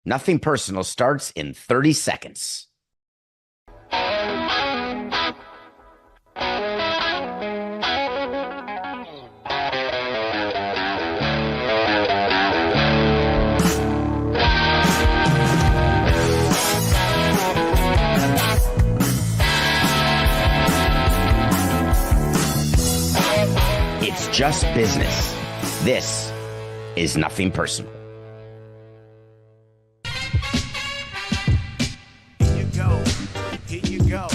Nothing Personal starts in 30 seconds. It's just business. This is Nothing Personal. Here you go.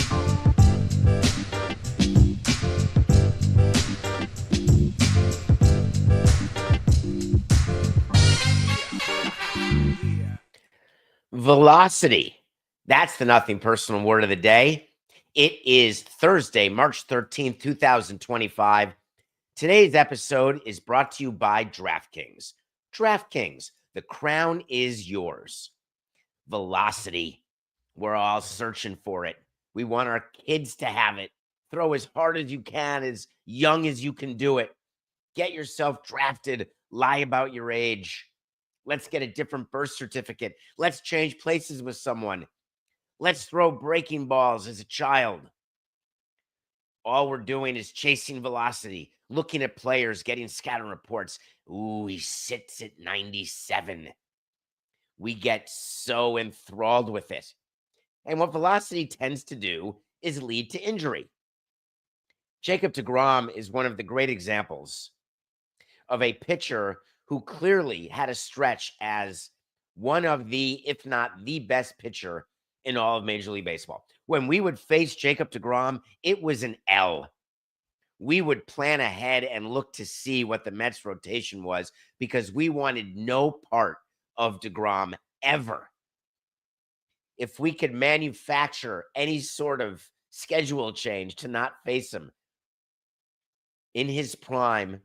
Velocity. That's the Nothing Personal word of the day. It is Thursday, March 13th, 2025. Today's episode is brought to you by DraftKings. DraftKings, the crown is yours. Velocity. We're all searching for it. We want our kids to have it. Throw as hard as you can, as young as you can do it. Get yourself drafted. Lie about your age. Let's get a different birth certificate. Let's change places with someone. Let's throw breaking balls as a child. All we're doing is chasing velocity, looking at players, getting scouting reports. Ooh, he sits at 97. We get so enthralled with it. And what velocity tends to do is lead to injury. Jacob deGrom is one of the great examples of a pitcher who clearly had a stretch as one of the, if not the best pitcher in all of Major League Baseball. When we would face Jacob deGrom, it was an L. We would plan ahead and look to see what the Mets rotation was because we wanted no part of deGrom ever. If we could manufacture any sort of schedule change to not face him in his prime,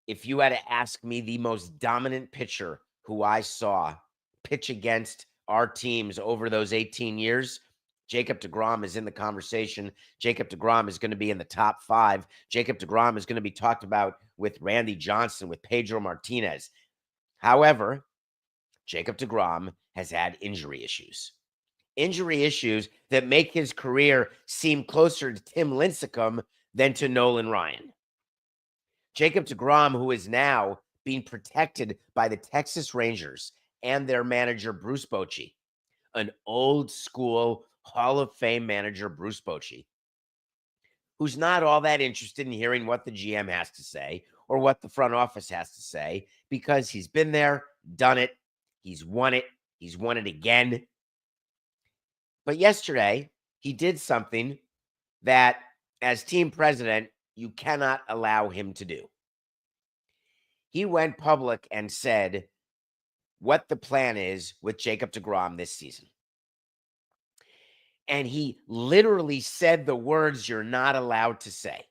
if you had to ask me the most dominant pitcher who I saw pitch against our teams over those 18 years, Jacob deGrom is in the conversation. Jacob deGrom is going to be in the top 5. Jacob deGrom is going to be talked about with Randy Johnson, with Pedro Martinez. However, Jacob deGrom has had injury issues. Injury issues that make his career seem closer to Tim Lincecum than to Nolan Ryan. Jacob deGrom, who is now being protected by the Texas Rangers and their manager, Bruce Bochy, an old school Hall of Fame manager, Bruce Bochy, who's not all that interested in hearing what the GM has to say or what the front office has to say because he's been there, done it, he's won it again. But yesterday, he did something that, as team president, you cannot allow him to do. He went public and said what the plan is with Jacob deGrom this season. And he literally said the words you're not allowed to say.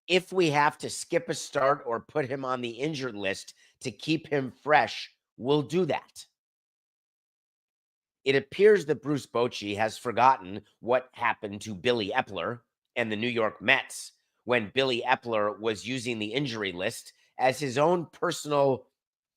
If we have to skip a start or put him on the injured list to keep him fresh, we'll do that. It appears that Bruce Bochy has forgotten what happened to Billy Epler and the New York Mets when Billy Epler was using the injury list as his own personal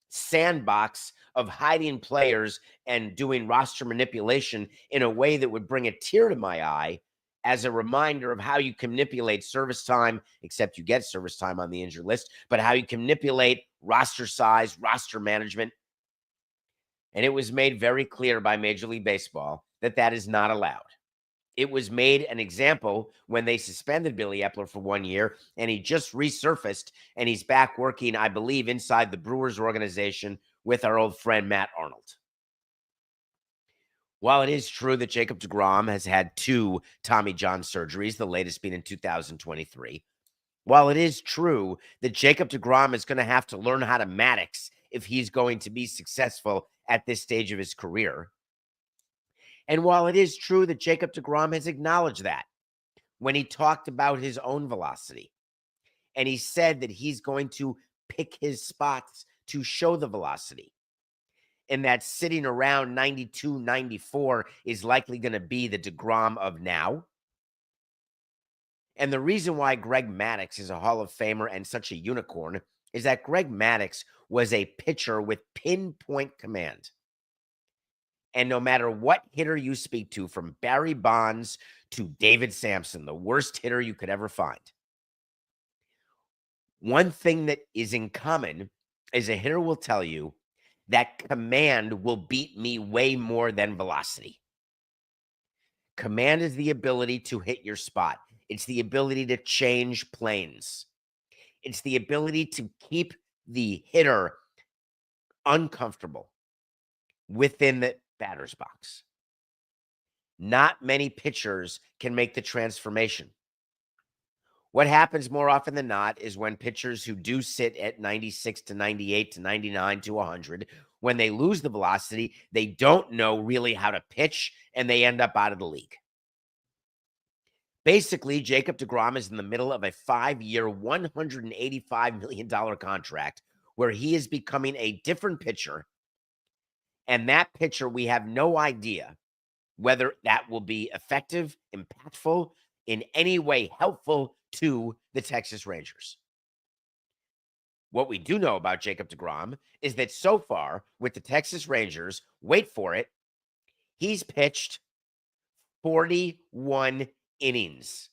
sandbox of hiding players and doing roster manipulation in a way that would bring a tear to my eye as a reminder of how you can manipulate service time, except you get service time on the injured list, but how you can manipulate roster size, roster management. And it was made very clear by Major League Baseball that that is not allowed. It was made an example when they suspended Billy Epler for 1 year, and he just resurfaced, and he's back working, I believe, inside the Brewers organization with our old friend Matt Arnold. While it is true that Jacob deGrom has had 2 Tommy John surgeries, the latest being in 2023, while it is true that Jacob deGrom is going to have to learn how to Maddox if he's going to be successful at this stage of his career, and while it is true that Jacob deGrom has acknowledged that when he talked about his own velocity, and he said that he's going to pick his spots to show the velocity, and that sitting around 92, 94 is likely going to be the deGrom of now. And the reason why Greg Maddux is a Hall of Famer and such a unicorn is that Greg Maddux was a pitcher with pinpoint command. And no matter what hitter you speak to, from Barry Bonds to David Samson, the worst hitter you could ever find, one thing that is in common is a hitter will tell you that command will beat me way more than velocity. Command is the ability to hit your spot. It's the ability to change planes. It's the ability to keep the hitter uncomfortable within the batter's box. Not many pitchers can make the transformation. What happens more often than not is when pitchers who do sit at 96 to 98 to 99 to 100, when they lose the velocity, they don't know really how to pitch and they end up out of the league. Basically, Jacob deGrom is in the middle of a 5-year, $185 million contract where he is becoming a different pitcher. And that pitcher, we have no idea whether that will be effective, impactful, in any way helpful to the Texas Rangers. What we do know about Jacob deGrom is that so far with the Texas Rangers, wait for it, he's pitched 41 innings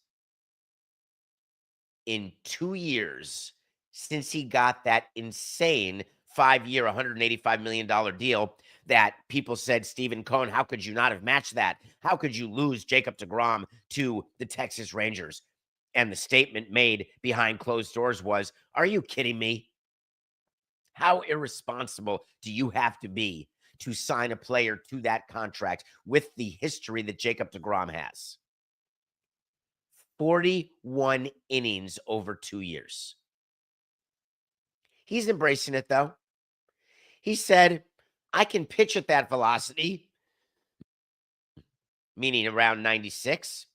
in 2 years since he got that insane 5-year, $185 million deal that people said, Stephen Cohn, how could you not have matched that? How could you lose Jacob deGrom to the Texas Rangers? And the statement made behind closed doors was, are you kidding me? How irresponsible do you have to be to sign a player to that contract with the history that Jacob deGrom has? 41 innings over 2 years. He's embracing it, though. He said, I can pitch at that velocity, meaning around 96.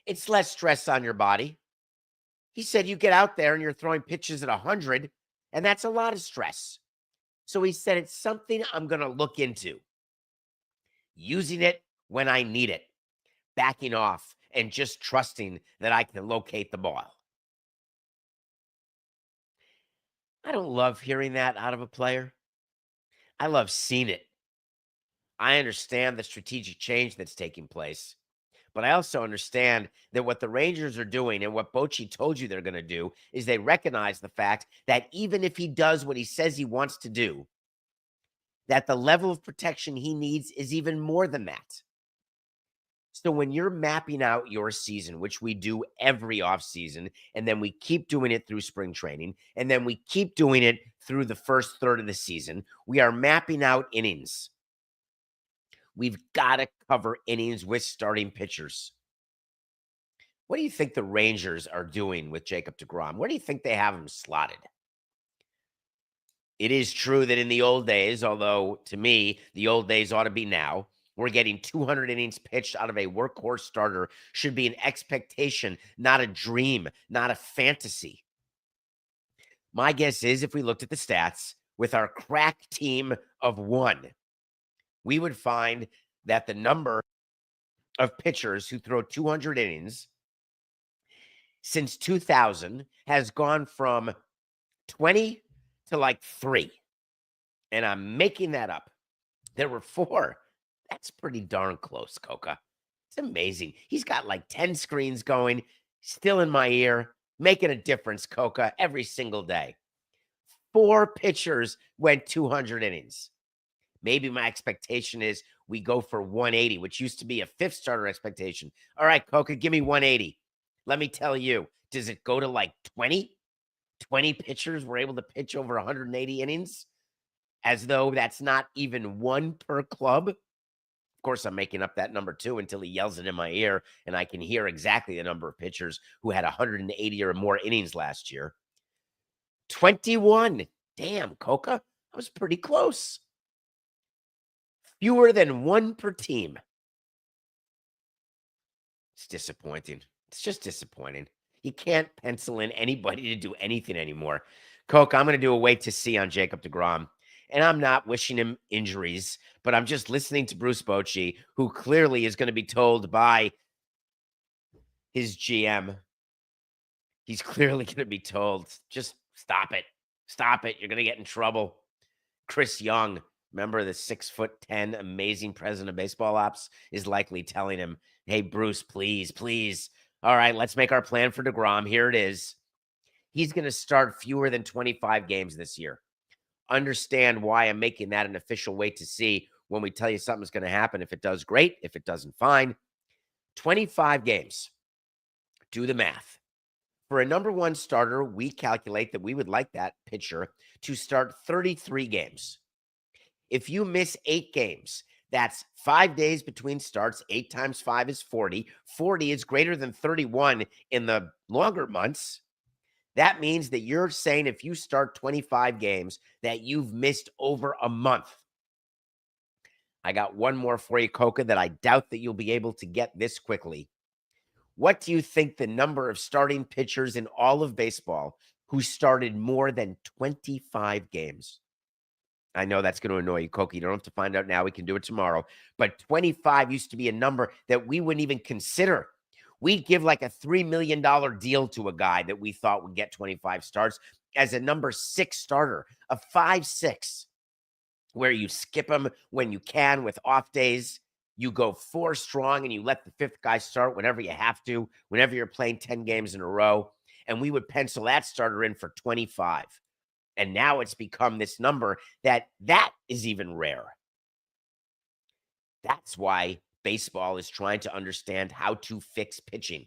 It's less stress on your body. He said, you get out there and you're throwing pitches at 100, and that's a lot of stress. So he said, it's something I'm going to look into. Using it when I need it. Backing off and just trusting that I can locate the ball. I don't love hearing that out of a player. I love seeing it. I understand the strategic change that's taking place, but I also understand that what the Rangers are doing and what Bochy told you they're going to do is they recognize the fact that even if he does what he says he wants to do, that the level of protection he needs is even more than that. So when you're mapping out your season, which we do every offseason, and then we keep doing it through spring training, and then we keep doing it through the first third of the season, we are mapping out innings. We've got to cover innings with starting pitchers. What do you think the Rangers are doing with Jacob deGrom? Where do you think they have him slotted? It is true that in the old days, although to me, the old days ought to be now, we're getting 200 innings pitched out of a workhorse starter should be an expectation, not a dream, not a fantasy. My guess is if we looked at the stats with our crack team of 1, we would find that the number of pitchers who throw 200 innings since 2000 has gone from 20 to like 3. And I'm making that up. There were 4. That's pretty darn close, Coca. It's amazing. He's got like 10 screens going, still in my ear, making a difference, Coca, every single day. 4 pitchers went 200 innings. Maybe my expectation is we go for 180, which used to be a 5th starter expectation. All right, Coca, give me 180. Let me tell you, does it go to like 20? 20 pitchers were able to pitch over 180 innings? As though that's not even 1 per club? Of course, I'm making up that number too until he yells it in my ear and I can hear exactly the number of pitchers who had 180 or more innings last year. 21. Damn, Coca. I was pretty close. Fewer than 1 per team. It's disappointing. It's just disappointing. You can't pencil in anybody to do anything anymore. Coca, I'm going to do a wait to see on Jacob deGrom. And I'm not wishing him injuries, but I'm just listening to Bruce Bochy, who clearly is going to be told by his GM. He's clearly going to be told, just stop it. Stop it. You're going to get in trouble. Chris Young, remember the 6'10" amazing president of baseball ops, is likely telling him, hey, Bruce, please, please. All right, let's make our plan for deGrom. Here it is. He's going to start fewer than 25 games this year. Understand why I'm making that an official wait to see when we tell you something's going to happen. If it does, great. If it doesn't, fine. 25 games. Do the math. For a number one starter, we calculate that we would like that pitcher to start 33 games. If you miss 8 games, that's 5 days between starts. 8 times 5 is 40. 40 is greater than 31 in the longer months. That means that you're saying if you start 25 games that you've missed over a month. I got one more for you, Coca, that I doubt that you'll be able to get this quickly. What do you think the number of starting pitchers in all of baseball who started more than 25 games? I know that's going to annoy you, Coca. You don't have to find out now. We can do it tomorrow. But 25 used to be a number that we wouldn't even consider. We'd give like a $3 million deal to a guy that we thought would get 25 starts as a number 6 starter, a 5-6, where you skip him when you can with off days. You go 4 strong and you let the 5th guy start whenever you have to, whenever you're playing 10 games in a row. And we would pencil that starter in for 25. And now it's become this number that is even rare. That's why baseball is trying to understand how to fix pitching,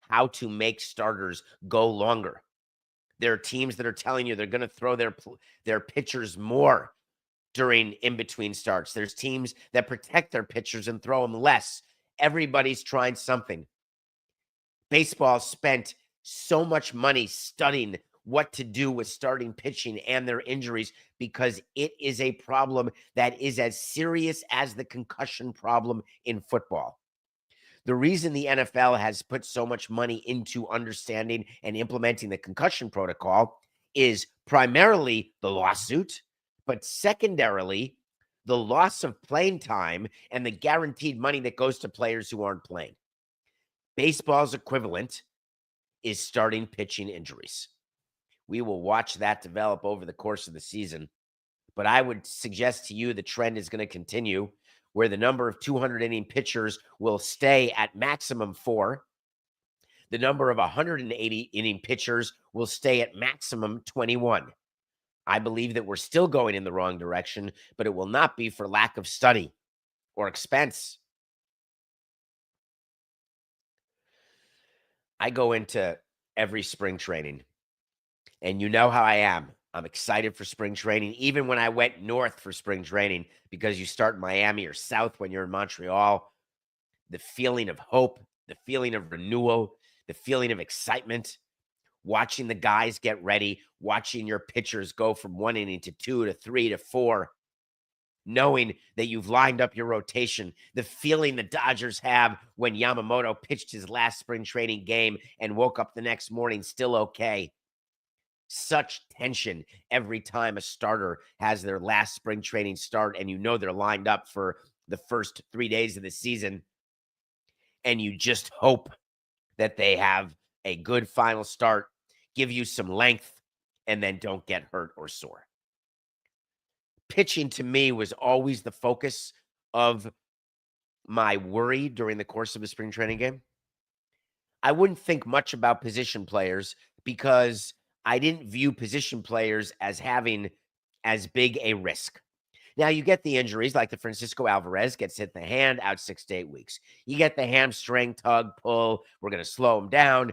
how to make starters go longer. There are teams that are telling you they're going to throw their pitchers more during in-between starts. There's teams that protect their pitchers and throw them less. Everybody's trying something. Baseball spent so much money studying what to do with starting pitching and their injuries because it is a problem that is as serious as the concussion problem in football. The reason the NFL has put so much money into understanding and implementing the concussion protocol is primarily the lawsuit, but secondarily, the loss of playing time and the guaranteed money that goes to players who aren't playing. Baseball's equivalent is starting pitching injuries. We will watch that develop over the course of the season, but I would suggest to you the trend is going to continue where the number of 200-inning pitchers will stay at maximum 4. The number of 180-inning pitchers will stay at maximum 21. I believe that we're still going in the wrong direction, but it will not be for lack of study or expense. I go into every spring training, and you know how I am. I'm excited for spring training, even when I went north for spring training, because you start in Miami or south when you're in Montreal. The feeling of hope, the feeling of renewal, the feeling of excitement, watching the guys get ready, watching your pitchers go from 1 inning to 2 to 3 to 4, knowing that you've lined up your rotation, the feeling the Dodgers have when Yamamoto pitched his last spring training game and woke up the next morning still okay. Such tension every time a starter has their last spring training start and you know they're lined up for the first 3 days of the season. And you just hope that they have a good final start, give you some length, and then don't get hurt or sore. Pitching to me was always the focus of my worry during the course of a spring training game. I wouldn't think much about position players because I didn't view position players as having as big a risk. Now, you get the injuries like the Francisco Alvarez gets hit in the hand, out 6 to 8 weeks. You get the hamstring, tug, pull. We're going to slow him down,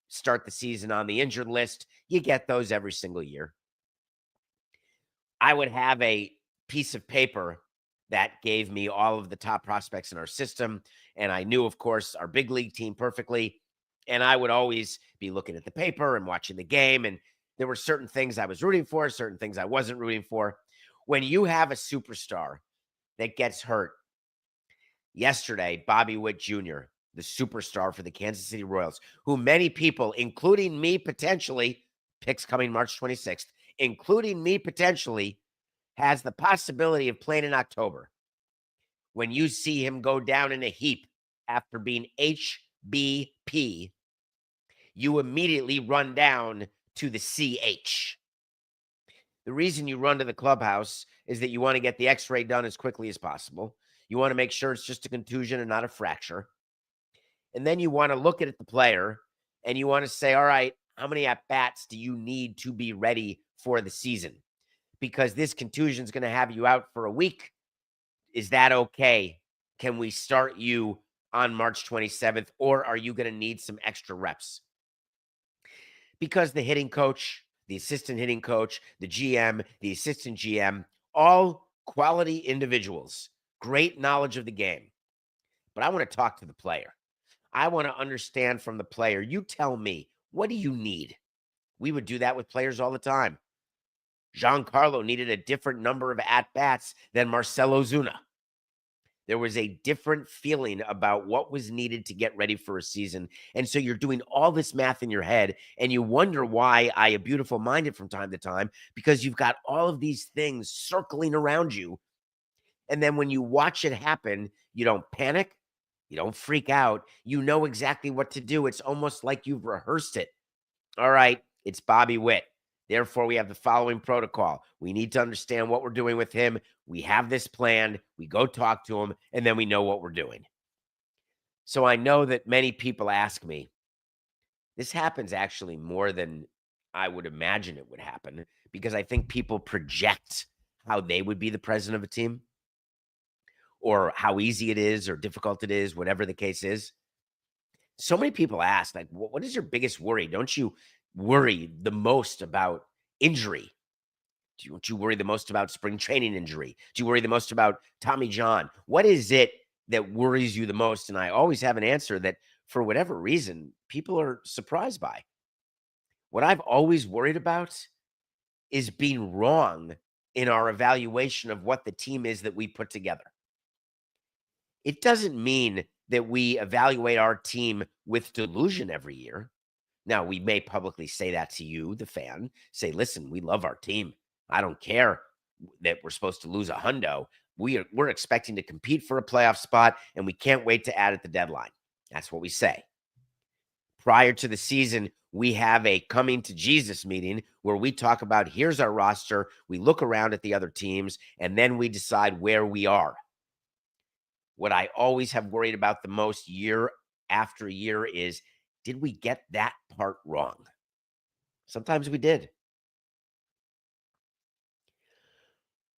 start the season on the injured list. You get those every single year. I would have a piece of paper that gave me all of the top prospects in our system. And I knew, of course, our big league team perfectly. And I would always be looking at the paper and watching the game. And there were certain things I was rooting for, certain things I wasn't rooting for. When you have a superstar that gets hurt, yesterday, Bobby Witt Jr., the superstar for the Kansas City Royals, who many people, including me potentially, picks coming March 26th, including me potentially, has the possibility of playing in October. When you see him go down in a heap after being HBP, you immediately run down to the CH. The reason you run to the clubhouse is that you want to get the x-ray done as quickly as possible. You want to make sure it's just a contusion and not a fracture. And then you want to look at the player and you want to say, all right, how many at-bats do you need to be ready for the season? Because this contusion is going to have you out for a week. Is that okay? Can we start you on March 27th, or are you going to need some extra reps? Because the hitting coach, the assistant hitting coach, the GM, the assistant GM, all quality individuals, great knowledge of the game. But I want to talk to the player. I want to understand from the player. You tell me, what do you need? We would do that with players all the time. Giancarlo needed a different number of at-bats than Marcelo Zuna. There was a different feeling about what was needed to get ready for a season. And so you're doing all this math in your head, and you wonder why I a beautiful minded from time to time, because you've got all of these things circling around you. And then when you watch it happen, you don't panic. You don't freak out. You know exactly what to do. It's almost like you've rehearsed it. All right, it's Bobby Witt. Therefore, we have the following protocol. We need to understand what we're doing with him. We have this planned. We go talk to him, and then we know what we're doing. So I know that many people ask me, this happens actually more than I would imagine it would happen, because I think people project how they would be the president of a team, or how easy it is or difficult it is, whatever the case is. So many people ask, like, what is your biggest worry? Don't you worry the most about injury? Don't you worry the most about spring training injury? Do you worry the most about Tommy John? What is it that worries you the most? And I always have an answer that, for whatever reason, people are surprised by. What I've always worried about is being wrong in our evaluation of what the team is that we put together. It doesn't mean that we evaluate our team with delusion every year. Now, we may publicly say that to you, the fan, say, listen, we love our team. I don't care that we're supposed to lose a hundo. We're expecting to compete for a playoff spot, and we can't wait to add at the deadline. That's what we say. Prior to the season, we have a coming to Jesus meeting where we talk about, here's our roster. We look around at the other teams, and then we decide where we are. What I always have worried about the most year after year is, did we get that part wrong? Sometimes we did.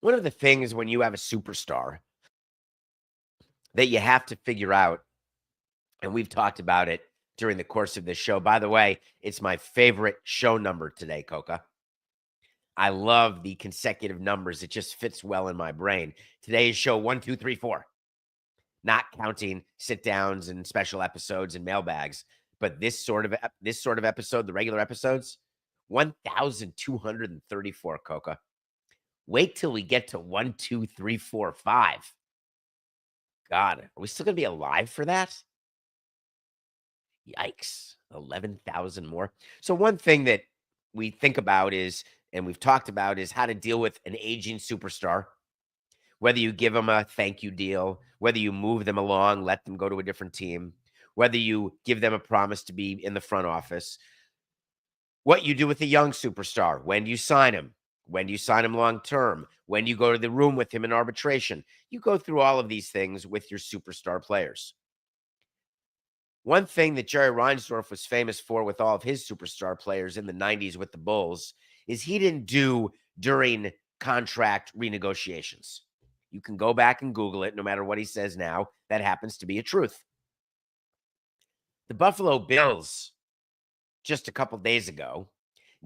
One of the things when you have a superstar that you have to figure out, and we've talked about it during the course of this show. By the way, it's my favorite show number today, Coca. I love the consecutive numbers. It just fits well in my brain. Today is show 1, 2, 3, 4. Not counting sit downs and special episodes and mailbags, but this sort of episode, the regular episodes, 1,234, Coca. Wait till we get to 1, 2, 3, 4, 5. God, are we still gonna be alive for that? Yikes, 11,000 more. So one thing that we think about is, and we've talked about, is how to deal with an aging superstar. Whether you give them a thank you deal, whether you move them along, let them go to a different team, whether you give them a promise to be in the front office, what you do with a young superstar, when do you sign him, when do you sign him long term, when you go to the room with him in arbitration. You go through all of these things with your superstar players. One thing that Jerry Reinsdorf was famous for with all of his superstar players in the 90s with the Bulls is he didn't do during contract renegotiations. You can go back and Google it. No matter what he says now, that happens to be a truth. The Buffalo Bills, just a couple days ago,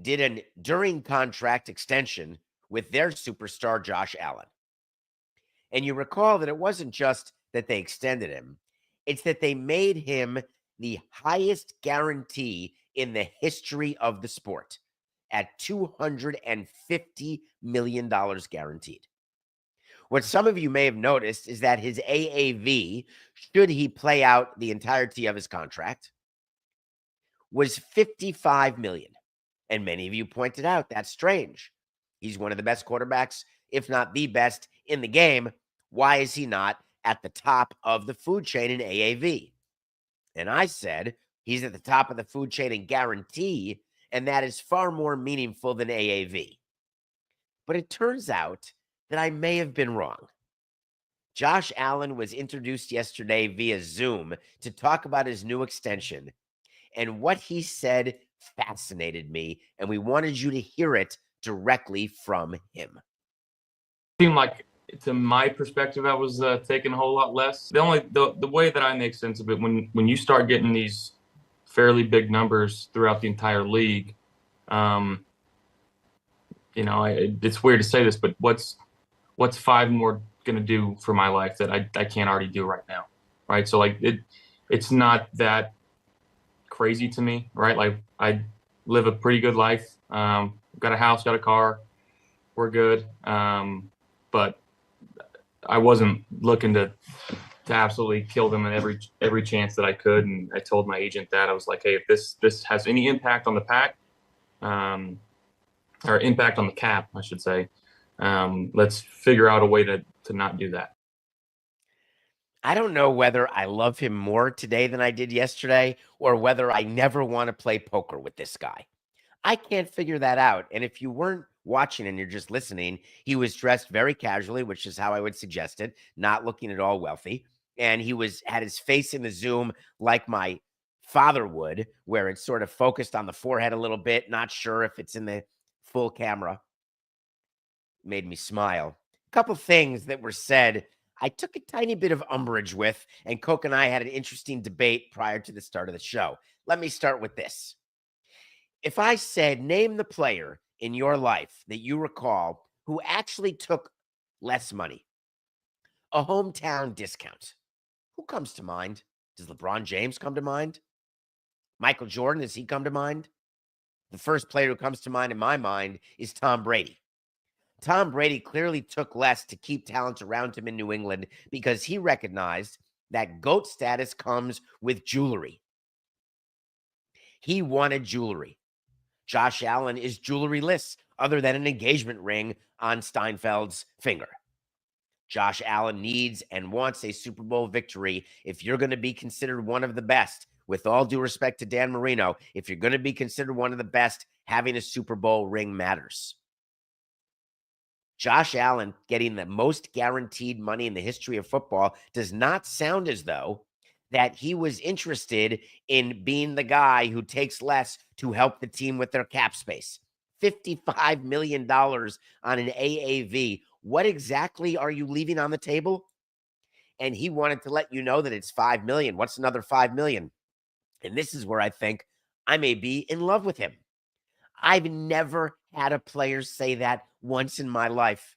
did an during contract extension with their superstar, Josh Allen. And you recall that it wasn't just that they extended him, it's that they made him the highest guarantee in the history of the sport at $250 million guaranteed. What some of you may have noticed is that his AAV, should he play out the entirety of his contract, was $55 million. And many of you pointed out that's strange. He's one of the best quarterbacks, if not the best in the game. Why is he not at the top of the food chain in AAV? And I said, he's at the top of the food chain in guarantee, and that is far more meaningful than AAV. but it turns out that I may have been wrong. Josh Allen was introduced yesterday via Zoom to talk about his new extension, and what he said fascinated me, and we wanted you to hear it directly from him. Seemed like, to my perspective, I was taking a whole lot less. The way that I make sense of it, when you start getting these fairly big numbers throughout the entire league, it's weird to say this, but what's 5 more going to do for my life that I can't already do right now, right? So like it's not that crazy to me, right? Like I live a pretty good life, got a house, got a car, we're good, but I wasn't looking to absolutely kill them in every chance that I could. And I told my agent that I was like, hey, if this has any impact on the pack, or impact on the cap, I should say, let's figure out a way to not do that. I don't know whether I love him more today than I did yesterday, or whether I never want to play poker with this guy. I can't figure that out. And if you weren't watching and you're just listening, he was dressed very casually, which is how I would suggest it, not looking at all wealthy. And he had his face in the Zoom like my father would, where it's sort of focused on the forehead a little bit, not sure if it's in the full camera. Made me smile. A couple things that were said I took a tiny bit of umbrage with, and Coke and I had an interesting debate prior to the start of the show. Let me start with this. If I said, name the player in your life that you recall who actually took less money, a hometown discount, who comes to mind? Does LeBron James come to mind? Michael Jordan, does he come to mind? The first player who comes to mind in my mind is Tom Brady. Tom Brady clearly took less to keep talent around him in New England because he recognized that GOAT status comes with jewelry. He wanted jewelry. Josh Allen is jewelryless other than an engagement ring on Steinfeld's finger. Josh Allen needs and wants a Super Bowl victory if you're going to be considered one of the best. With all due respect to Dan Marino, if you're going to be considered one of the best, having a Super Bowl ring matters. Josh Allen getting the most guaranteed money in the history of football does not sound as though that he was interested in being the guy who takes less to help the team with their cap space. $55 million on an AAV. What exactly are you leaving on the table? And he wanted to let you know that it's $5 million. What's another $5 million? And this is where I think I may be in love with him. I've never had a player say that once in my life.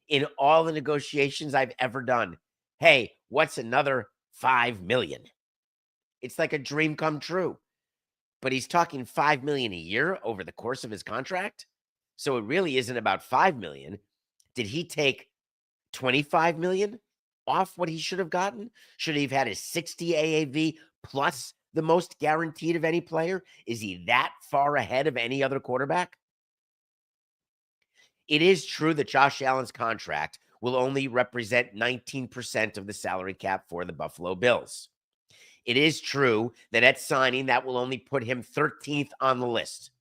In all the negotiations I've ever done, hey, what's another $5 million? It's like a dream come true. But he's talking $5 million a year over the course of his contract. So it really isn't about $5 million. Did he take $25 million off what he should have gotten? Should he have had a 60 AAV plus the most guaranteed of any player? Is he that far ahead of any other quarterback? It is true that Josh Allen's contract will only represent 19% of the salary cap for the Buffalo Bills. It is true that at signing, that will only put him 13th on the list.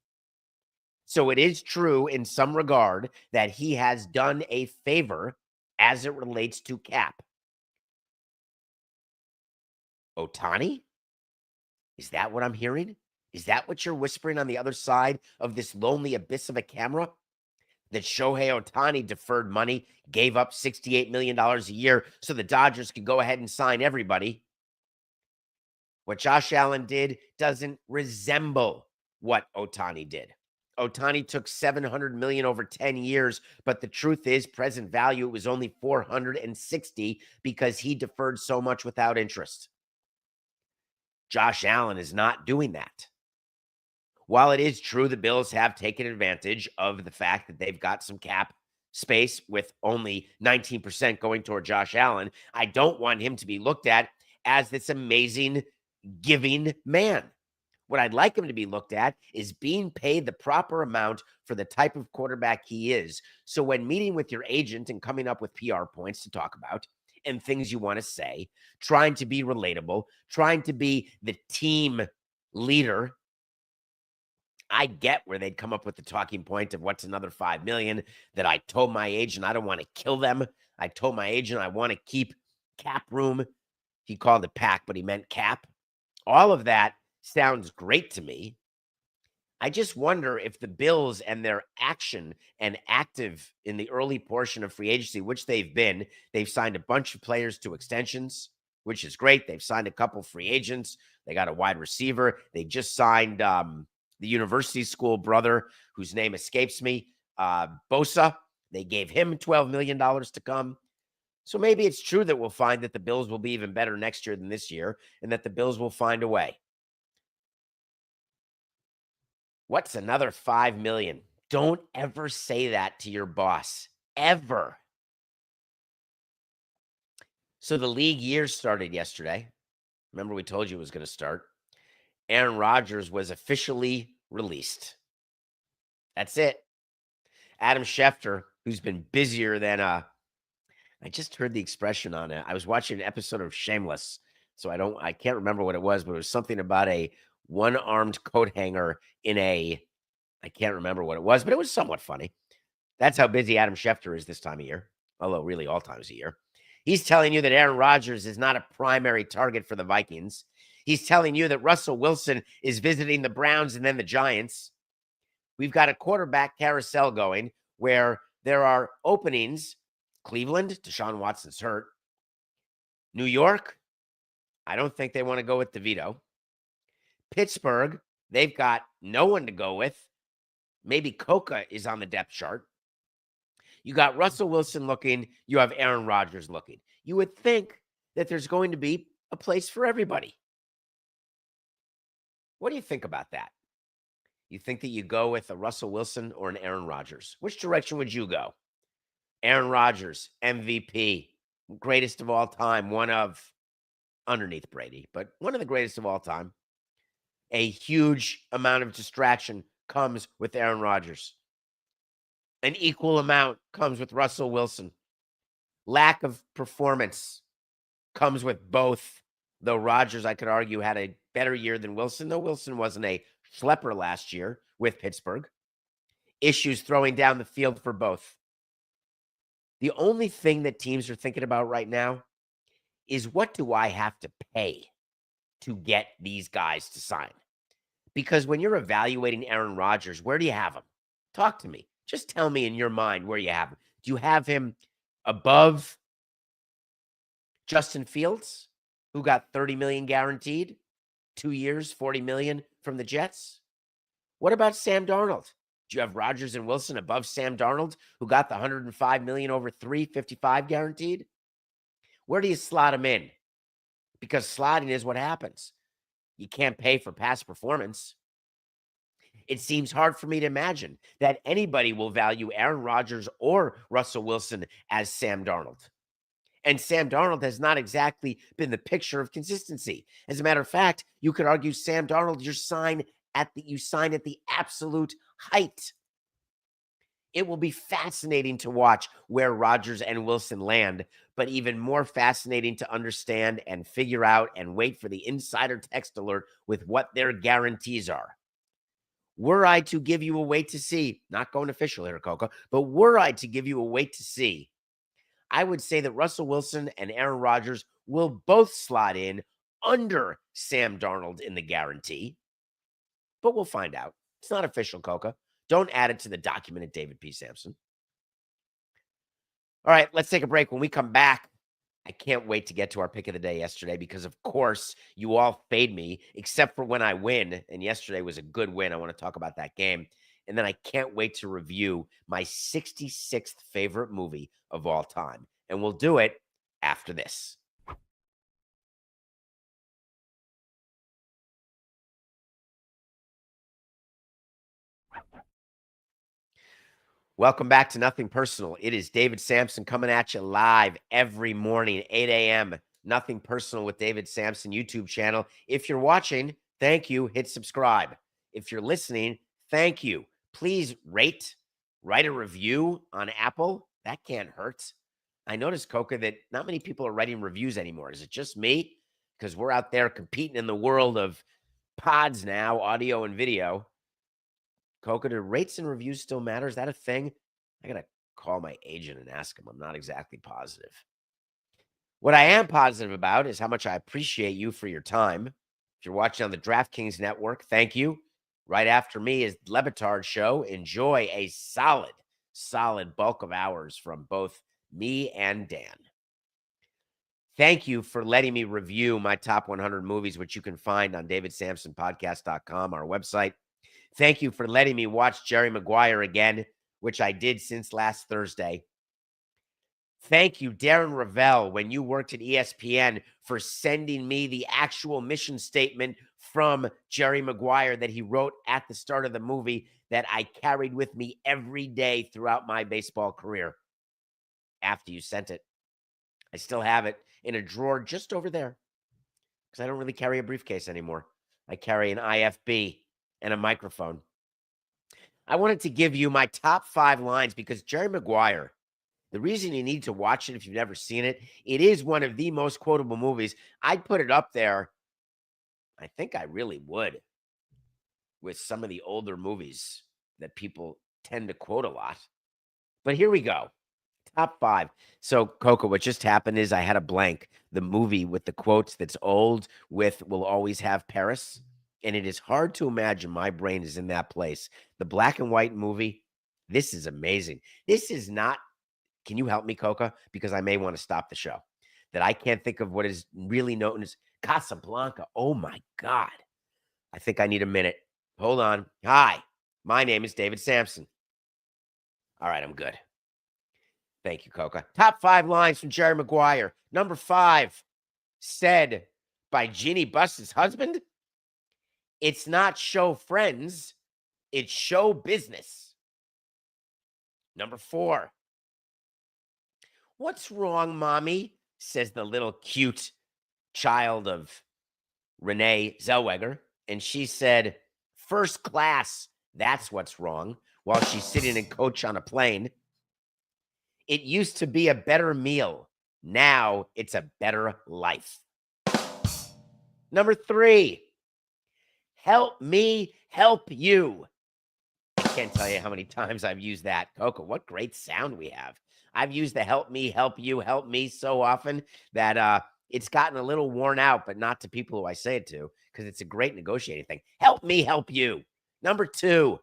So it is true in some regard that he has done a favor as it relates to cap. Ohtani? Is that what I'm hearing? Is that what you're whispering on the other side of this lonely abyss of a camera? That Shohei Ohtani deferred money, gave up $68 million a year so the Dodgers could go ahead and sign everybody. What Josh Allen did doesn't resemble what Ohtani did. Ohtani took $700 million over 10 years, but the truth is, present value, it was only $460 because he deferred so much without interest. Josh Allen is not doing that. While it is true the Bills have taken advantage of the fact that they've got some cap space with only 19% going toward Josh Allen, I don't want him to be looked at as this amazing giving man. What I'd like him to be looked at is being paid the proper amount for the type of quarterback he is. So when meeting with your agent and coming up with PR points to talk about and things you want to say, trying to be relatable, trying to be the team leader, I get where they'd come up with the talking point of what's another $5 million, that I told my agent I don't want to kill them. I told my agent I want to keep cap room. He called it pack, but he meant cap. All of that sounds great to me. I just wonder if the Bills and their action and active in the early portion of free agency, which they've been, they've signed a bunch of players to extensions, which is great. They've signed a couple free agents. They got a wide receiver. They just signed the university school brother, whose name escapes me, Bosa. They gave him $12 million to come. So maybe it's true that we'll find that the Bills will be even better next year than this year, and that the Bills will find a way. What's another $5 million? Don't ever say that to your boss, ever. So the league year started yesterday. Remember, we told you it was going to start. Aaron Rodgers was officially released. That's it. Adam Schefter, who's been busier than I just heard the expression on it. I was watching an episode of Shameless, so I can't remember what it was, but it was something about a one-armed coat hanger in I can't remember what it was, but it was somewhat funny. That's how busy Adam Schefter is this time of year, although really all times of year. He's telling you that Aaron Rodgers is not a primary target for the Vikings. He's telling you that Russell Wilson is visiting the Browns and then the Giants. We've got a quarterback carousel going where there are openings. Cleveland, Deshaun Watson's hurt. New York, I don't think they want to go with DeVito. Pittsburgh, they've got no one to go with. Maybe Coca is on the depth chart. You got Russell Wilson looking. You have Aaron Rodgers looking. You would think that there's going to be a place for everybody. What do you think about that? You think that you go with a Russell Wilson or an Aaron Rodgers? Which direction would you go? Aaron Rodgers, MVP, greatest of all time, one of, underneath Brady, but one of the greatest of all time. A huge amount of distraction comes with Aaron Rodgers. An equal amount comes with Russell Wilson. Lack of performance comes with both, though Rodgers, I could argue, had a better year than Wilson, though Wilson wasn't a schlepper last year with Pittsburgh. Issues throwing down the field for both. The only thing that teams are thinking about right now is, what do I have to pay to get these guys to sign? Because when you're evaluating Aaron Rodgers, where do you have him? Talk to me. Just tell me in your mind where you have him. Do you have him above Justin Fields, who got $30 million guaranteed, 2 years, $40 million from the Jets? What about Sam Darnold? Do you have Rodgers and Wilson above Sam Darnold, who got the $105 million over 3, 55 guaranteed? Where do you slot him in? Because slotting is what happens. You can't pay for past performance. It seems hard for me to imagine that anybody will value Aaron Rodgers or Russell Wilson as Sam Darnold. And Sam Darnold has not exactly been the picture of consistency. As a matter of fact, you could argue Sam Darnold, you sign at the absolute height. It will be fascinating to watch where Rodgers and Wilson land, but even more fascinating to understand and figure out and wait for the insider text alert with what their guarantees are. Were I to give you a wait to see, not going official here, Coco, but were I to give you a wait to see, I would say that Russell Wilson and Aaron Rodgers will both slot in under Sam Darnold in the guarantee, but we'll find out. It's not official, Coca. Don't add it to the document at David P. Samson. All right, let's take a break. When we come back, I can't wait to get to our pick of the day yesterday because, of course, you all fade me, except for when I win. And yesterday was a good win. I want to talk about that game. And then I can't wait to review my 66th favorite movie of all time. And we'll do it after this. Welcome back to Nothing Personal. It is David Samson coming at you live every morning, 8 a.m. Nothing Personal with David Samson YouTube channel. If you're watching, thank you. Hit subscribe. If you're listening, thank you. Please write a review on Apple. That can't hurt. I noticed, Coca, that not many people are writing reviews anymore. Is it just me? Because we're out there competing in the world of pods now, audio and video. Coca, do rates and reviews still matter? Is that a thing? I got to call my agent and ask him. I'm not exactly positive. What I am positive about is how much I appreciate you for your time. If you're watching on the DraftKings Network, thank you. Right after me is Lebitard Show. Enjoy a solid bulk of hours from both me and Dan. Thank you for letting me review my top 100 movies, which you can find on davidsamsonpodcast.com, our website. Thank you for letting me watch Jerry Maguire again, which I did since last Thursday. Thank you, Darren Ravel, when you worked at ESPN, for sending me the actual mission statement from Jerry Maguire that he wrote at the start of the movie that I carried with me every day throughout my baseball career. After you sent it, I still have it in a drawer just over there because I don't really carry a briefcase anymore. I carry an IFB and a microphone. I wanted to give you my top 5 lines because Jerry Maguire, the reason you need to watch it if you've never seen it, it is one of the most quotable movies. I'd put it up there. I think I really would with some of the older movies that people tend to quote a lot. But here we go. Top 5. So, Coco, what just happened is I had a blank. The movie with the quotes that's old with "Will Always Have Paris." And it is hard to imagine my brain is in that place. The black and white movie, this is amazing. This is not, can you help me, Coca? Because I may want to stop the show. That I can't think of what is really known as Casablanca. Oh my God. I think I need a minute. Hold on. Hi, my name is David Samson. All right, I'm good. Thank you, Coca. Top 5 lines from Jerry Maguire. Number 5, said by Jeannie Buss's husband. It's not show friends, it's show business. Number 4. What's wrong, mommy? Says the little cute child of Renee Zellweger. And she said, first class, that's what's wrong, while she's sitting in coach on a plane. It used to be a better meal. Now it's a better life. Number 3, help me help you. I can't tell you how many times I've used that. Coco, what great sound we have. I've used the help me, help you, help me so often that it's gotten a little worn out, but not to people who I say it to, because it's a great negotiating thing. Help me help you. Number 2,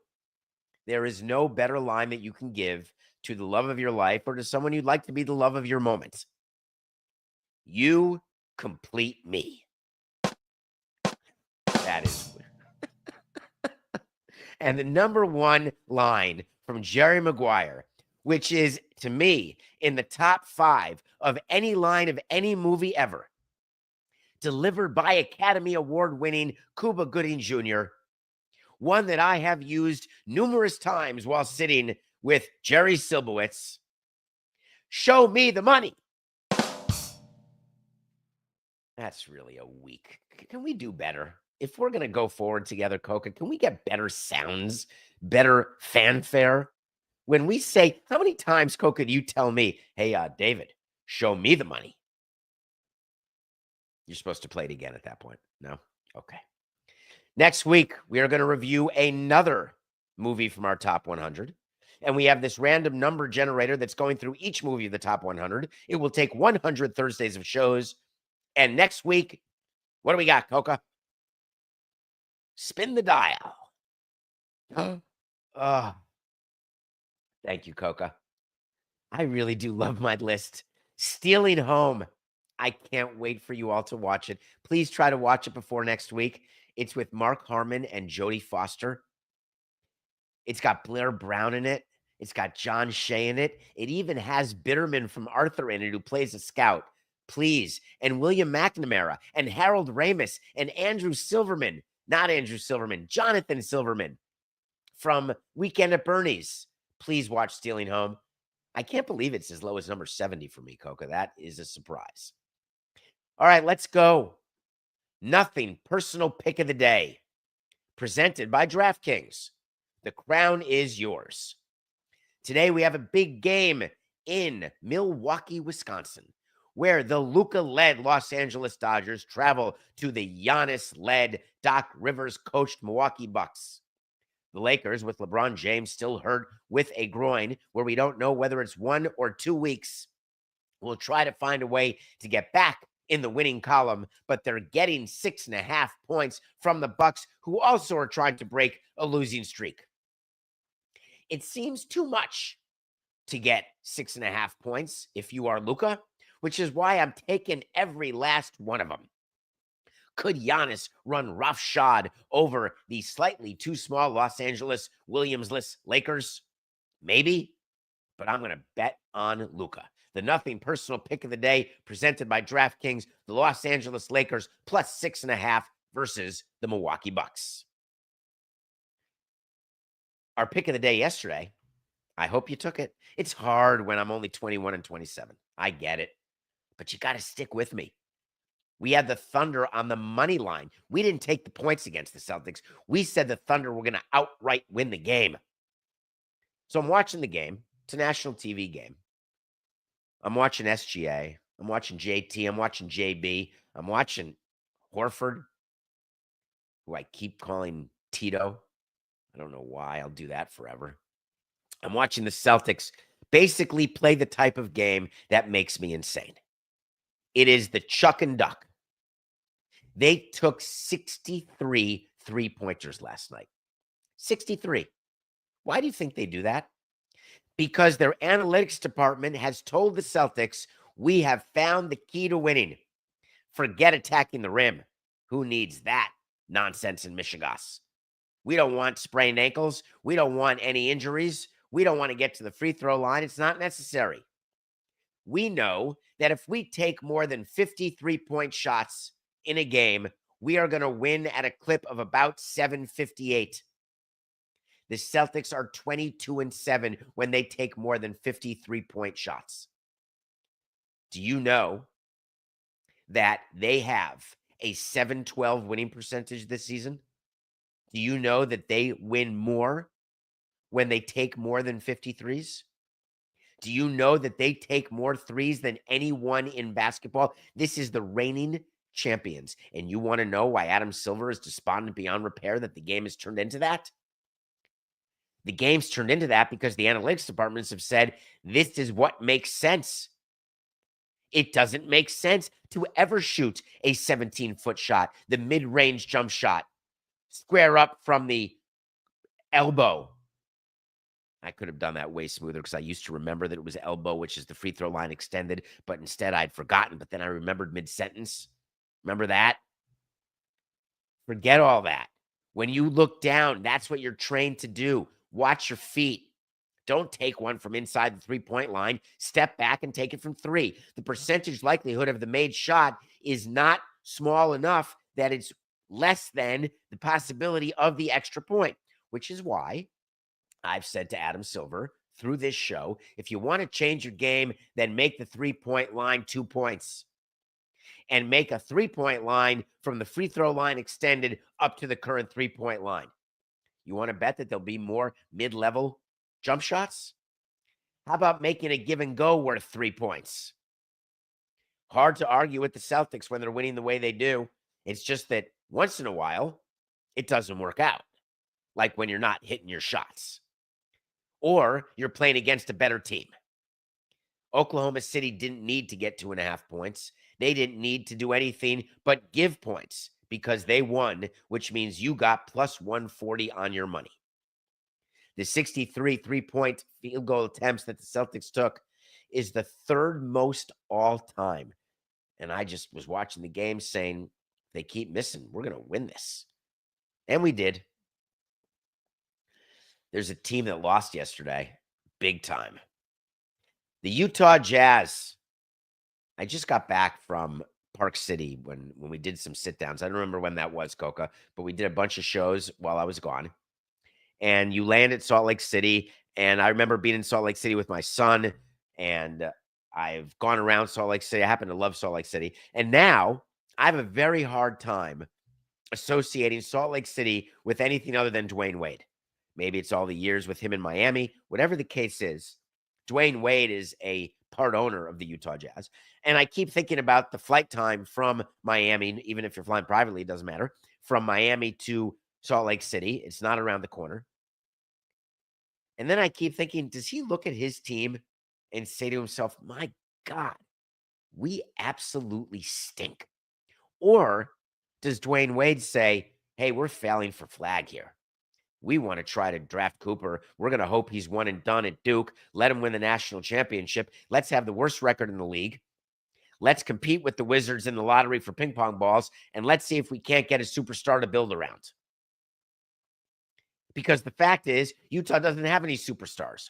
there is no better line that you can give to the love of your life or to someone you'd like to be the love of your moment. You complete me. That is. And the number 1 line from Jerry Maguire, which is, to me, in the top 5 of any line of any movie ever, delivered by Academy Award-winning Cuba Gooding Jr., one that I have used numerous times while sitting with Jerry Silbowitz. Show me the money. That's really a weak. Can we do better? If we're going to go forward together, Coca, can we get better sounds, better fanfare? When we say, how many times, Coca, do you tell me, hey, David, show me the money? You're supposed to play it again at that point. No? Okay. Next week, we are going to review another movie from our top 100. And we have this random number generator that's going through each movie of the top 100. It will take 100 Thursdays of shows. And next week, what do we got, Coca? Spin the dial. Thank you, Coca. I really do love my list. Stealing Home. I can't wait for you all to watch it. Please try to watch it before next week. It's with Mark Harmon and Jodie Foster. It's got Blair Brown in it. It's got John Shea in it. It even has Bitterman from Arthur in it, who plays a scout. Please. And William McNamara and Harold Ramis and Andrew Silverman. Not Andrew Silverman, Jonathan Silverman from Weekend at Bernie's. Please watch Stealing Home. I can't believe it's as low as number 70 for me, Coca. That is a surprise. All right, let's go. Nothing personal pick of the day. Presented by DraftKings. The crown is yours. Today we have a big game in Milwaukee, Wisconsin, where the Luka-led Los Angeles Dodgers travel to the Giannis-led Doc Rivers-coached Milwaukee Bucks. The Lakers, with LeBron James still hurt with a groin, where we don't know whether it's 1 or 2 weeks, will try to find a way to get back in the winning column, but they're getting 6.5 points from the Bucks, who also are trying to break a losing streak. It seems too much to get 6.5 points if you are Luka, which is why I'm taking every last one of them. Could Giannis run roughshod over the slightly too small Los Angeles Williams-less Lakers? Maybe, but I'm going to bet on Luka. The nothing personal pick of the day presented by DraftKings, the Los Angeles Lakers plus 6.5 versus the Milwaukee Bucks. Our pick of the day yesterday, I hope you took it. It's hard when I'm only 21-27. I get it, but you got to stick with me. We had the Thunder on the money line. We didn't take the points against the Celtics. We said the Thunder were going to outright win the game. So I'm watching the game. It's a national TV game. I'm watching SGA. I'm watching JT. I'm watching JB. I'm watching Horford, who I keep calling Tito. I don't know why. I'll do that forever. I'm watching the Celtics basically play the type of game that makes me insane. It is the chuck and duck. They took 63 three-pointers last night. 63. Why do you think they do that? Because their analytics department has told the Celtics, we have found the key to winning. Forget attacking the rim. Who needs that nonsense in Michigas? We don't want sprained ankles. We don't want any injuries. We don't want to get to the free throw line. It's not necessary. We know that if we take more than 53-point shots in a game, we are going to win at a clip of about 758. The Celtics are 22-7 when they take more than 53-point shots. Do you know that they have a 712 winning percentage this season? Do you know that they win more when they take more than 53s? Do you know that they take more threes than anyone in basketball? This is the reigning champions. And you want to know why Adam Silver is despondent beyond repair that the game has turned into that? The game's turned into that because the analytics departments have said, this is what makes sense. It doesn't make sense to ever shoot a 17-foot shot, the mid-range jump shot, square up from the elbow. I could have done that way smoother because I used to remember that it was elbow, which is the free throw line extended, but instead I'd forgotten, but then I remembered mid-sentence. Remember that? Forget all that. When you look down, that's what you're trained to do. Watch your feet. Don't take one from inside the three-point line. Step back and take it from three. The percentage likelihood of the made shot is not small enough that it's less than the possibility of the extra point, which is why I've said to Adam Silver through this show, if you want to change your game, then make the three-point line 2 points and make a three-point line from the free throw line extended up to the current three-point line. You want to bet that there'll be more mid-level jump shots? How about making a give and go worth 3 points? Hard to argue with the Celtics when they're winning the way they do. It's just that once in a while, it doesn't work out. Like when you're not hitting your shots. Or you're playing against a better team. Oklahoma City didn't need to get 2.5 points. They didn't need to do anything but give points because they won, which means you got plus 140 on your money. The 63 three-point field goal attempts that the Celtics took is the third most all time. And I just was watching the game saying, they keep missing. We're going to win this. And we did. There's a team that lost yesterday, big time. The Utah Jazz. I just got back from Park City when we did some sit-downs. I don't remember when that was, Coca, but we did a bunch of shows while I was gone. And you land at Salt Lake City, and I remember being in Salt Lake City with my son, and I've gone around Salt Lake City. I happen to love Salt Lake City. And now I have a very hard time associating Salt Lake City with anything other than Dwayne Wade. Maybe it's all the years with him in Miami. Whatever the case is, Dwayne Wade is a part owner of the Utah Jazz. And I keep thinking about the flight time from Miami, even if you're flying privately, it doesn't matter, from Miami to Salt Lake City. It's not around the corner. And then I keep thinking, does he look at his team and say to himself, my God, we absolutely stink? Or does Dwayne Wade say, hey, we're failing for Flagg here. We want to try to draft Cooper. We're going to hope he's one and done at Duke. Let him win the national championship. Let's have the worst record in the league. Let's compete with the Wizards in the lottery for ping pong balls. And let's see if we can't get a superstar to build around. Because the fact is, Utah doesn't have any superstars.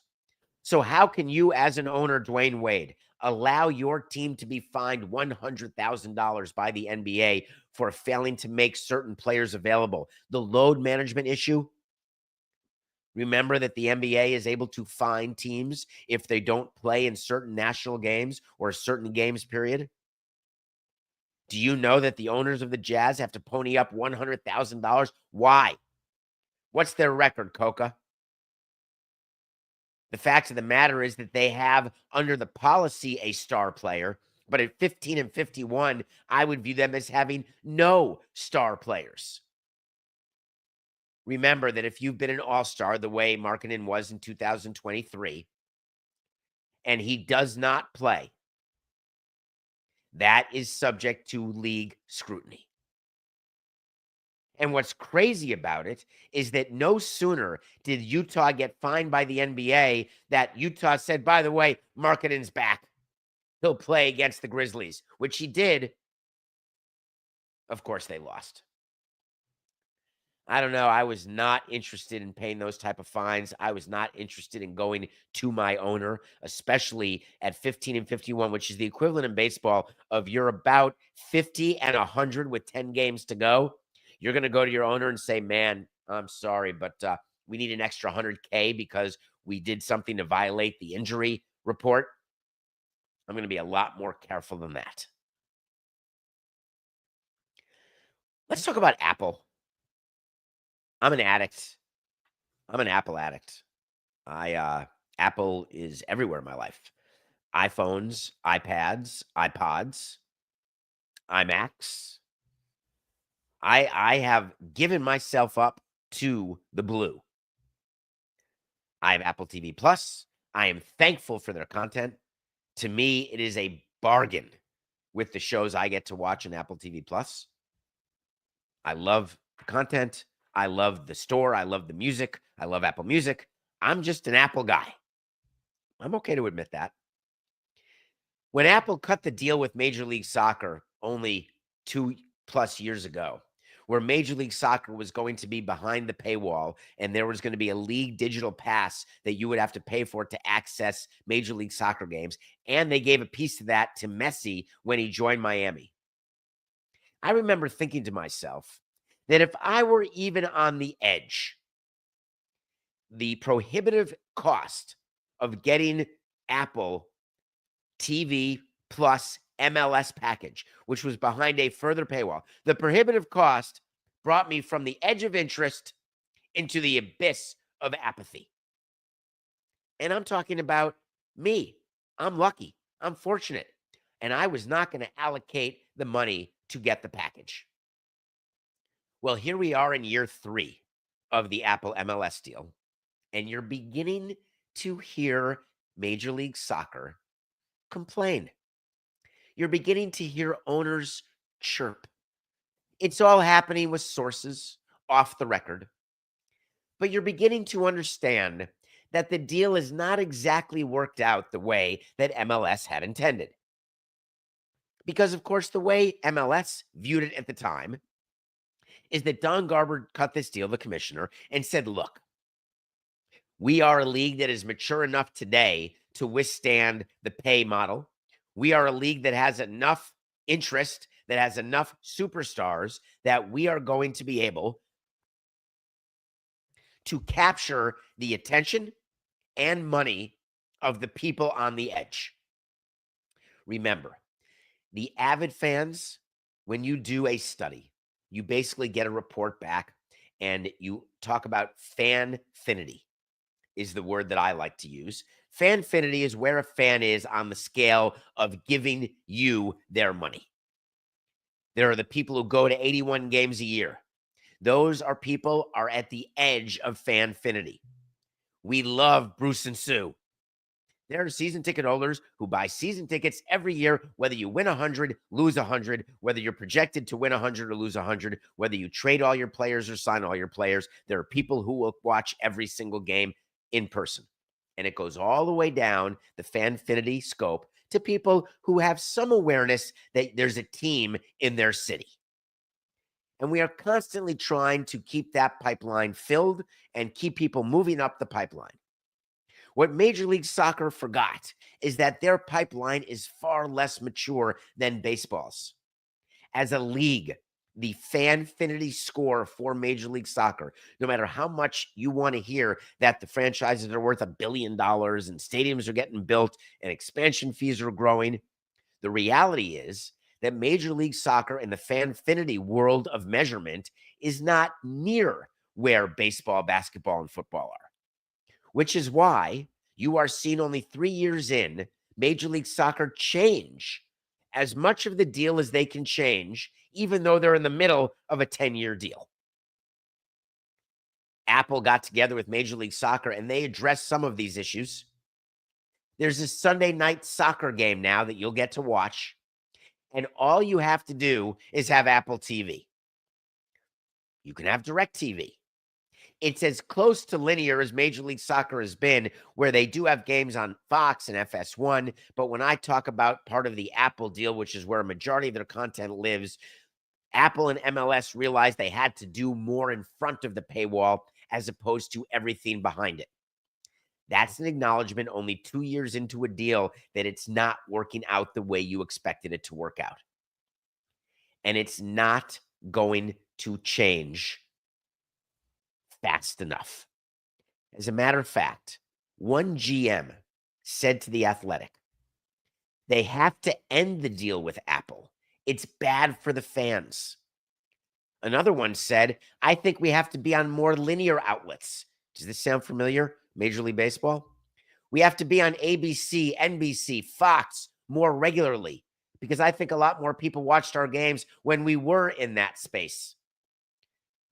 So how can you, as an owner, Dwayne Wade, allow your team to be fined $100,000 by the NBA for failing to make certain players available? The load management issue. Remember that the NBA is able to fine teams if they don't play in certain national games or a certain games period. Do you know that the owners of the Jazz have to pony up $100,000? Why? What's their record, Coca? The fact of the matter is that they have, under the policy, a star player, but at 15 and 51, I would view them as having no star players. Remember that if you've been an all-star the way Markkanen was in 2023, and he does not play, that is subject to league scrutiny. And what's crazy about it is that no sooner did Utah get fined by the NBA that Utah said, by the way, Markkanen's back. He'll play against the Grizzlies, which he did. Of course, they lost. I don't know. I was not interested in paying those type of fines. I was not interested in going to my owner, especially at 15 and 51, which is the equivalent in baseball of you're about 50 and 100 with 10 games to go. You're going to go to your owner and say, man, I'm sorry, but we need an extra $100K because we did something to violate the injury report. I'm going to be a lot more careful than that. Let's talk about Apple. I'm an addict. I'm an Apple addict. Apple is everywhere in my life. iPhones, iPads, iPods, iMacs. I have given myself up to the blue. I have Apple TV Plus. I am thankful for their content. To me, it is a bargain with the shows I get to watch on Apple TV Plus. I love the content. I love the store. I love the music. I love Apple Music. I'm just an Apple guy. I'm okay to admit that. When Apple cut the deal with Major League Soccer only 2+ years ago, where Major League Soccer was going to be behind the paywall and there was going to be a league digital pass that you would have to pay for to access Major League Soccer games, and they gave a piece of that to Messi when he joined Miami. I remember thinking to myself that if I were even on the edge, the prohibitive cost of getting Apple TV Plus MLS package, which was behind a further paywall, the prohibitive cost brought me from the edge of interest into the abyss of apathy. And I'm talking about me. I'm lucky. I'm fortunate. And I was not going to allocate the money to get the package. Well, here we are in year 3 of the Apple MLS deal, and you're beginning to hear Major League Soccer complain. You're beginning to hear owners chirp. It's all happening with sources off the record. But you're beginning to understand that the deal is not exactly worked out the way that MLS had intended. Because, of course, the way MLS viewed it at the time is that Don Garber cut this deal, the commissioner, and said, look, we are a league that is mature enough today to withstand the pay model. We are a league that has enough interest, that has enough superstars that we are going to be able to capture the attention and money of the people on the edge. Remember, the avid fans, when you do a study, you basically get a report back and you talk about fanfinity is the word that I like to use. Fanfinity is where a fan is on the scale of giving you their money. There are the people who go to 81 games a year. Those are people are at the edge of fanfinity. We love Bruce and Sue. There are season ticket holders who buy season tickets every year, whether you win 100, lose 100, whether you're projected to win 100 or lose 100, whether you trade all your players or sign all your players. There are people who will watch every single game in person. And it goes all the way down the Fanfinity scope to people who have some awareness that there's a team in their city. And we are constantly trying to keep that pipeline filled and keep people moving up the pipeline. What Major League Soccer forgot is that their pipeline is far less mature than baseball's. As a league, the Fanfinity score for Major League Soccer, no matter how much you want to hear that the franchises are worth $1 billion and stadiums are getting built and expansion fees are growing, the reality is that Major League Soccer in the Fanfinity world of measurement is not near where baseball, basketball, and football are. Which is why you are seeing only 3 years in Major League Soccer change as much of the deal as they can change, even though they're in the middle of a 10-year deal. Apple got together with Major League Soccer and they addressed some of these issues. There's a Sunday night soccer game now that you'll get to watch, and all you have to do is have Apple TV. You can have DirecTV. It's as close to linear as Major League Soccer has been, where they do have games on Fox and FS1. But when I talk about part of the Apple deal, which is where a majority of their content lives, Apple and MLS realized they had to do more in front of the paywall as opposed to everything behind it. That's an acknowledgement only 2 years into a deal that it's not working out the way you expected it to work out. And it's not going to change fast enough. As a matter of fact, one GM said to The Athletic, they have to end the deal with Apple. It's bad for the fans. Another one said, I think we have to be on more linear outlets. Does this sound familiar? Major League Baseball? We have to be on ABC, NBC, Fox more regularly because I think a lot more people watched our games when we were in that space.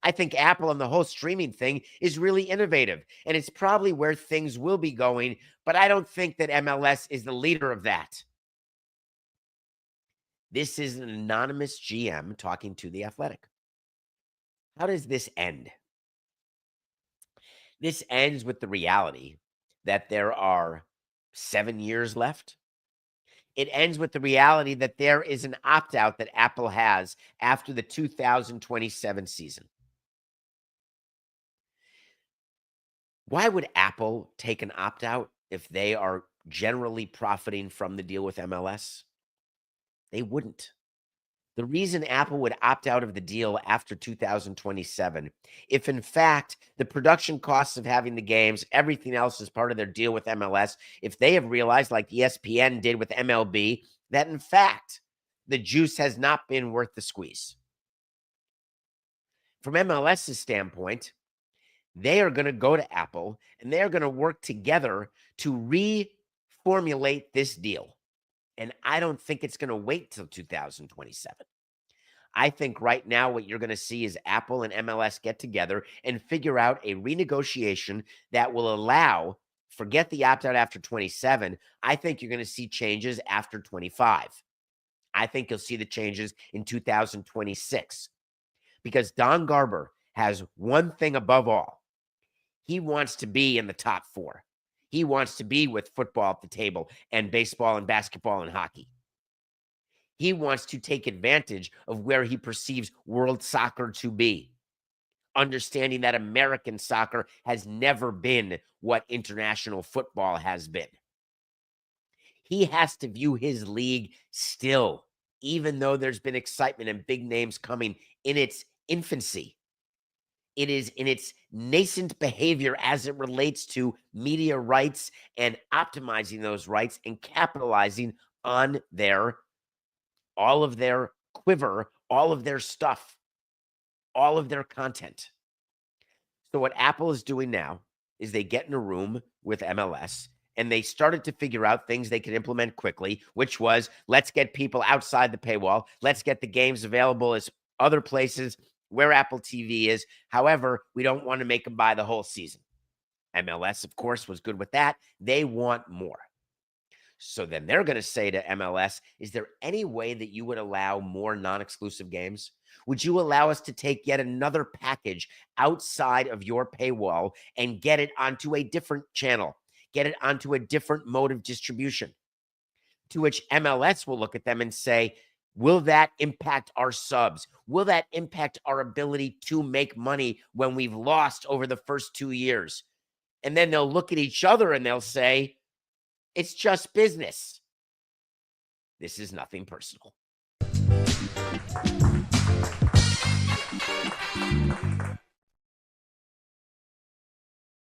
I think Apple and the whole streaming thing is really innovative, and it's probably where things will be going, but I don't think that MLS is the leader of that. This is an anonymous GM talking to The Athletic. How does this end? This ends with the reality that there are 7 years left. It ends with the reality that there is an opt-out that Apple has after the 2027 season. Why would Apple take an opt-out if they are generally profiting from the deal with MLS? They wouldn't. The reason Apple would opt out of the deal after 2027, if in fact the production costs of having the games, everything else is part of their deal with MLS, if they have realized, like ESPN did with MLB, that in fact the juice has not been worth the squeeze. From MLS's standpoint, they are going to go to Apple and they are going to work together to reformulate this deal. And I don't think it's going to wait till 2027. I think right now what you're going to see is Apple and MLS get together and figure out a renegotiation that will allow, forget the opt-out after 27. I think you're going to see changes after 25. I think you'll see the changes in 2026 because Don Garber has one thing above all. He wants to be in the top 4. He wants to be with football at the table and baseball and basketball and hockey. He wants to take advantage of where he perceives world soccer to be, understanding that American soccer has never been what international football has been. He has to view his league still, even though there's been excitement and big names coming, in its infancy. It is in its nascent behavior as it relates to media rights and optimizing those rights and capitalizing on all of their quiver, all of their stuff, all of their content. So what Apple is doing now is they get in a room with MLS and they started to figure out things they could implement quickly, which was, let's get people outside the paywall. Let's get the games available as other places where Apple TV is. However, we don't want to make them buy the whole season. MLS, of course, was good with that. They want more. So then they're going to say to MLS, is there any way that you would allow more non-exclusive games? Would you allow us to take yet another package outside of your paywall and get it onto a different channel, get it onto a different mode of distribution? To which MLS will look at them and say, will that impact our subs? Will that impact our ability to make money when we've lost over the first 2 years? And then they'll look at each other and they'll say, it's just business. This is nothing personal.